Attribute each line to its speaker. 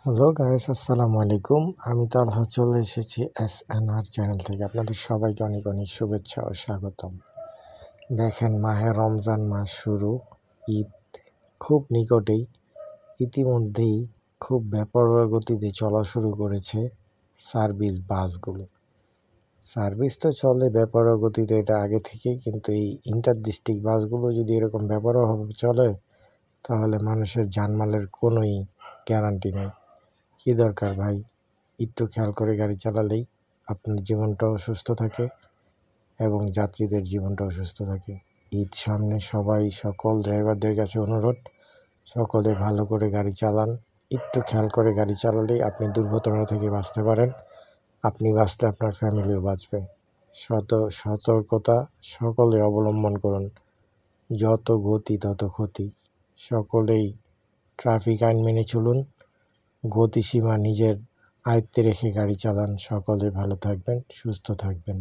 Speaker 1: Hello guys, আসসালামু আলাইকুম। আমি তালহা চলে এসেছি SNR চ্যানেল থেকে। আপনাদের সবাইকে অনেক অনেক শুভেচ্ছা ও স্বাগতম। দেখেন, মাহে রমজান মাস শুরু, ঈদ খুব নিকটেই। ইতিমধ্যেই খুব বেপরোয়া গতিতে চলা শুরু করেছে সার্ভিস বাসগুলো। সার্ভিস তো চলে বেপরোয়া গতিতে, এটা আগে থেকেই, কিন্তু এই ইন্টার ডিস্ট্রিক্ট বাসগুলো যদি এরকম বেপরোয়াভাবে চলে তাহলে মানুষের জানমালের কোনোই গ্যারান্টি নেই। কী দরকার ভাই, একটু খেয়াল করে গাড়ি চালালেই আপনার জীবনটাও সুস্থ থাকে এবং যাত্রীদের জীবনটাও সুস্থ থাকে। ঈদ সামনে, সকল ড্রাইভারদের কাছে অনুরোধ, সকলে ভালো করে গাড়ি চালান। একটু খেয়াল করে গাড়ি চালালেই আপনি দুর্ঘটনা থেকে বাঁচতে পারেন। আপনি বাঁচলে আপনার ফ্যামিলিও বাঁচবে। সতর্কতা সকলে অবলম্বন করুন। যত গতি তত ক্ষতি। সকলেই ট্রাফিক আইন মেনে চলুন, গতিসীমা নিজের আয়ত্তে রেখে গাড়ি চালান। সকলে ভালো থাকবেন, সুস্থ থাকবেন।